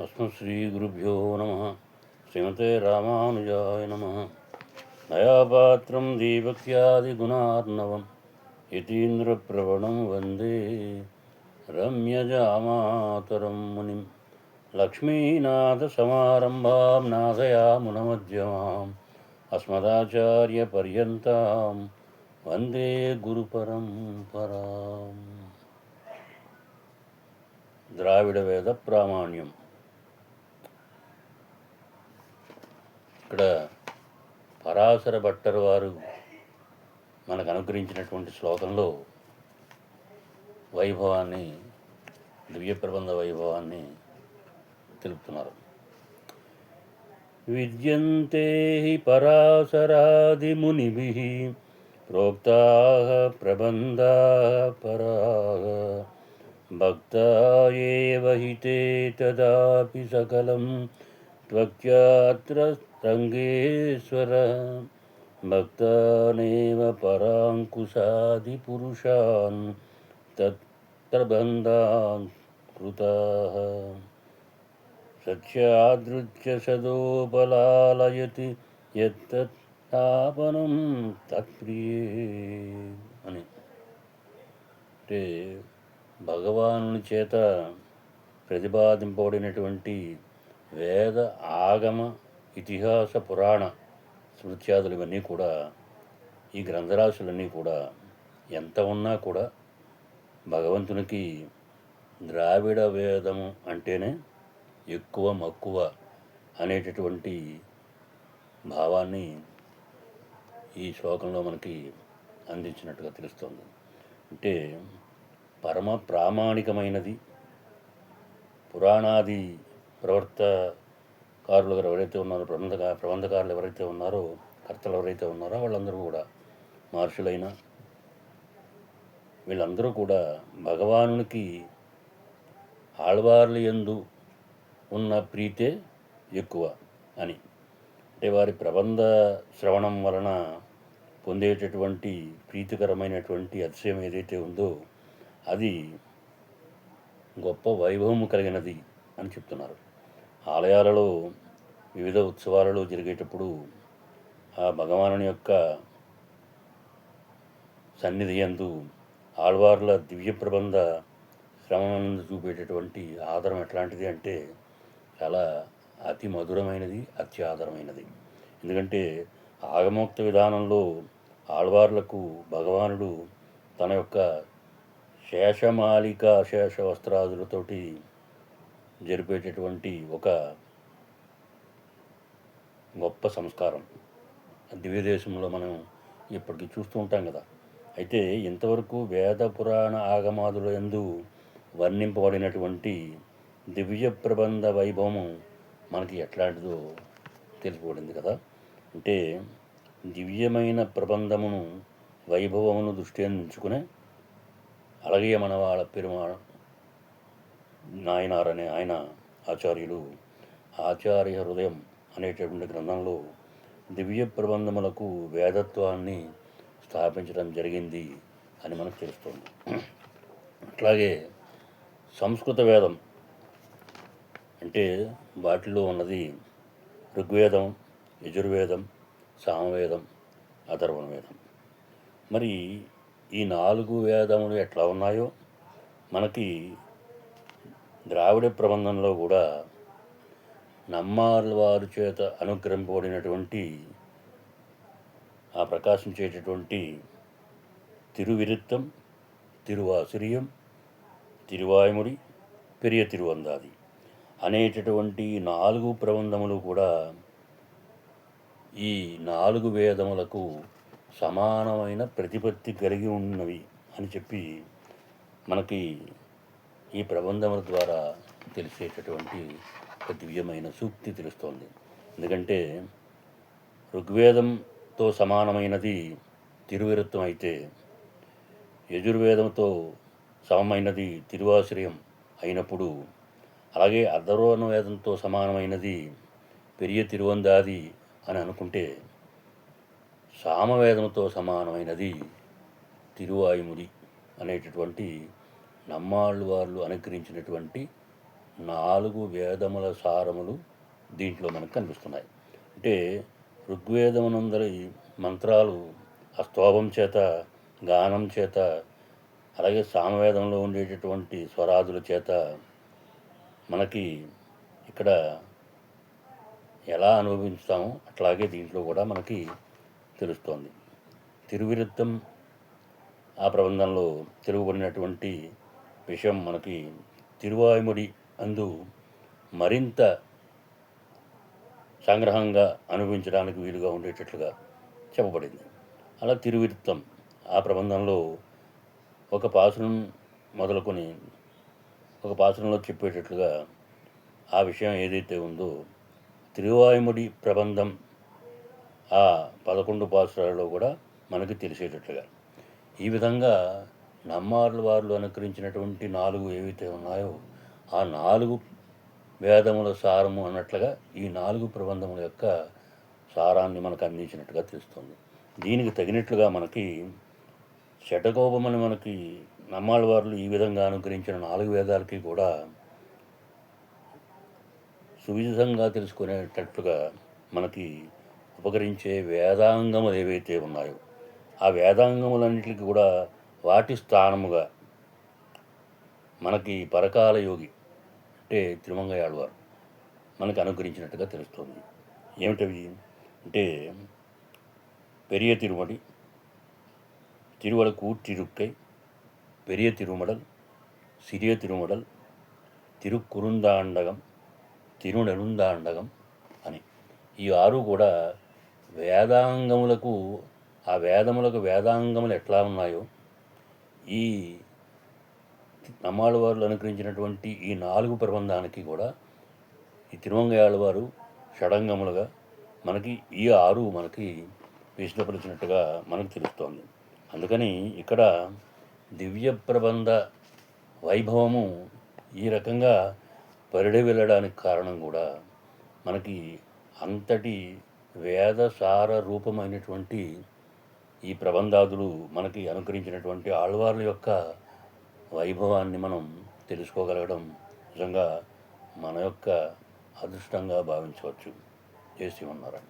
अस्मत्श्रीगुरुभ्यो नमः। श्रीमते रामानुजाय नमः। दयापात्रं दीपक्त्यादिगुणार्णवं यतीन्द्रप्रवणं वन्दे रम्यजामातरं मुनिं। लक्ष्मीनाथसमारम्भां नाथयामुनमध्यमाम् अस्मदाचार्यपर्यन्तां वन्दे गुरुपरम्पराम्. ద్రావిడ వేద ప్రామాణ్యం. ఇక్కడ పరాశర భట్టర్ వారు మనకు అనుగ్రహించినటువంటి శ్లోకంలో వైభవాన్ని, దివ్య ప్రబంధ వైభవాన్ని తెలుపుతున్నారు. విద్యంతే హి పరాశరాదిమునిభిః ప్రోక్తాః ప్రబంధాః పరాః భక్తా ఏవ హి తే తదాపి సకలం త్వక్త్యాత్ర రంగేశ్వర భక్తానేవ పరాంకుశాది పురుషాన్ తత్ప్రబంధాన్ కృతాః సత్యాదృత్య సదోపలాలయతి యత్తాపనం తత్ప్రియే అని. అంటే భగవానుని చేత ప్రతిపాదింపబడినటువంటి వేద, ఆగమ, ఇతిహాస, పురాణ స్మృత్యాదులు ఇవన్నీ కూడా, ఈ గ్రంథరాశులన్నీ కూడా ఎంత ఉన్నా కూడా భగవంతునికి ద్రావిడ వేదము అంటేనే ఎక్కువ మక్కువ అనేటటువంటి భావాన్ని ఈ శ్లోకంలో మనకి అందించినట్టుగా తెలుస్తోంది. అంటే పరమ ప్రామాణికమైనది, పురాణాది ప్రవర్తకారులు ఎవరైతే ఉన్నారో, ప్రబంధకారులు ఎవరైతే ఉన్నారో, కర్తలు ఎవరైతే ఉన్నారో వాళ్ళందరూ కూడా, మహర్షులైన వీళ్ళందరూ కూడా భగవానునికి ఆళ్వార్ల యందు ఉన్న ప్రీతే ఎక్కువ అని. అంటే వారి ప్రబంధ శ్రవణం వలన పొందేటటువంటి ప్రీతికరమైనటువంటి అతిశయం ఏదైతే ఉందో అది గొప్ప వైభవము కలిగినది అని చెప్తున్నారు. ఆలయాలలో వివిధ ఉత్సవాలలో జరిగేటప్పుడు ఆ భగవానుని యొక్క సన్నిధి యందు ఆళ్వార్ల దివ్య ప్రబంధ శ్రవణం చూపేటటువంటి ఆదరం ఎట్లాంటిది అంటే చాలా అతి మధురమైనది, అత్యాదరమైనది. ఎందుకంటే ఆగమోక్త విధానంలో ఆళ్వార్లకు భగవానుడు తన యొక్క శేషమాలిక శేష వస్త్రాదులతోటి జరిపేటటువంటి ఒక గొప్ప సంస్కారం దివ్యదేశంలో మనం ఇప్పటికీ చూస్తూ ఉంటాం కదా. అయితే ఇంతవరకు వేద, పురాణ, ఆగమాదుల యందు వర్ణింపబడినటువంటి దివ్య ప్రబంధ వైభవము మనకి ఎట్లాంటిదో తెలిసిపోయింది కదా. అంటే దివ్యమైన ప్రబంధమును, వైభవమును దృష్టి ఉంచుకునే అలాగే మన వాళ్ళ పెరుమాళ్ నాయనార్ అనే ఆయన ఆచార్యులు ఆచార్య హృదయం అనేటటువంటి గ్రంథంలో దివ్య ప్రబంధములకు వేదత్వాన్ని స్థాపించడం జరిగింది అని మనకు తెలుస్తుంది. అట్లాగే సంస్కృత వేదం అంటే వాటిలో ఉన్నది ఋగ్వేదం, యజుర్వేదం, సామవేదం, అథర్వణ వేదం. మరి ఈ 4 వేదములు ఎట్లా ఉన్నాయో మనకి ద్రావిడ ప్రబంధంలో కూడా నమ్మాళ్ళ వారి చేత అనుగ్రహింపబడినటువంటి ఆ ప్రకాశించేటటువంటి తిరువిరుత్తం, తిరువాసిరియం, తిరువాయుముడి, పెరియ తిరువందాది అనేటటువంటి 4 ప్రబంధములు కూడా ఈ 4 వేదములకు సమానమైన ప్రతిపత్తి కలిగి ఉన్నవి అని చెప్పి మనకి ఈ ప్రబంధముల ద్వారా తెలిసేటటువంటి ఒక దివ్యమైన సూక్తి తెలుస్తోంది. ఎందుకంటే ఋగ్వేదంతో సమానమైనది తిరువిరుత్తం అయితే, యజుర్వేదంతో సమమైనది తిరువాశ్రయం అయినప్పుడు, అలాగే అథర్వణ వేదంతో సమానమైనది పెరియ తిరువందాది అని అనుకుంటే, సామవేదంతో సమానమైనది తిరువాయుముడి అనేటటువంటి నమ్మాళ్ళు వాళ్ళు అనుగ్రహించినటువంటి 4 వేదముల సారములు దీంట్లో మనకు కనిపిస్తున్నాయి. అంటే ఋగ్వేదమునందరి మంత్రాలు ఆ స్తోభం చేత, గానం చేత, అలాగే సామవేదంలో ఉండేటటువంటి స్వరాదుల చేత మనకి ఇక్కడ ఎలా అనుభవిస్తామో అట్లాగే దీంట్లో కూడా మనకి తెలుస్తోంది. తిరువిరుత్తం ఆ ప్రబంధంలో తెలుగుబడినటువంటి విషయం మనకి తిరువాయుముడి అందు మరింత సంగ్రహంగా అనుభవించడానికి వీలుగా ఉండేటట్లుగా చెప్పబడింది. అలా తిరువిరుత్తం ఆ ప్రబంధంలో ఒక పాసురం మొదలుకొని ఒక పాసురంలో చెప్పేటట్లుగా ఆ విషయం ఏదైతే ఉందో తిరువాయుముడి ప్రబంధం ఆ 11 పాసురాలలో కూడా మనకి తెలిసేటట్లుగా ఈ విధంగా నమ్మార్లు వారు అనుకరించినటువంటి 4 ఏవైతే ఉన్నాయో ఆ 4 వేదముల సారము అన్నట్లుగా ఈ 4 ప్రబంధముల యొక్క సారాన్ని మనకు అందించినట్టుగా తెలుస్తుంది. దీనికి తగినట్లుగా మనకి శఠగోపమని మనకి నమ్మాళ్ళ వారు ఈ విధంగా అనుకరించిన 4 వేదాలకి కూడా సువిధంగా తెలుసుకునేటట్లుగా మనకి ఉపకరించే వేదాంగములు ఏవైతే ఉన్నాయో ఆ వేదాంగములన్నింటికి కూడా వాటి స్థానముగా మనకి పరకాల యోగి అంటే తిరుమంగయాళ్వారు మనకు అనుకరించినట్టుగా తెలుస్తుంది. ఏమిటవి అంటే పెరియ తిరుమడి, తిరువళకూర్తిరుక్కై, పెరియ తిరుమడల్, సిరియ తిరుమడల్, తిరుక్కురుందాండగం, తిరునెలుందాండగం అని ఈ 6 కూడా వేదాంగములకు ఆ వేదములకు వేదాంగములు ఎట్లా ఉన్నాయో ఈ నమ్మాళ్ళవారు అనుకరించినటువంటి ఈ 4 ప్రబంధానికి కూడా ఈ తిరుమంగయాళ్ళవారు షడంగములుగా మనకి ఈ 6 మనకి విశదపరిచినట్టుగా మనకు తెలుస్తోంది. అందుకని ఇక్కడ దివ్య ప్రబంధ వైభవము ఈ రకంగా పరిడి వెళ్ళడానికి కారణం కూడా మనకి అంతటి వేదసార రూపమైనటువంటి ఈ ప్రబంధాదులు మనకి అనుకరించినటువంటి ఆళ్వార్ల యొక్క వైభవాన్ని మనం తెలుసుకోగలగడం నిజంగా మన యొక్క అదృష్టంగా భావించవచ్చు. జై శ్రీమన్నారాయణ.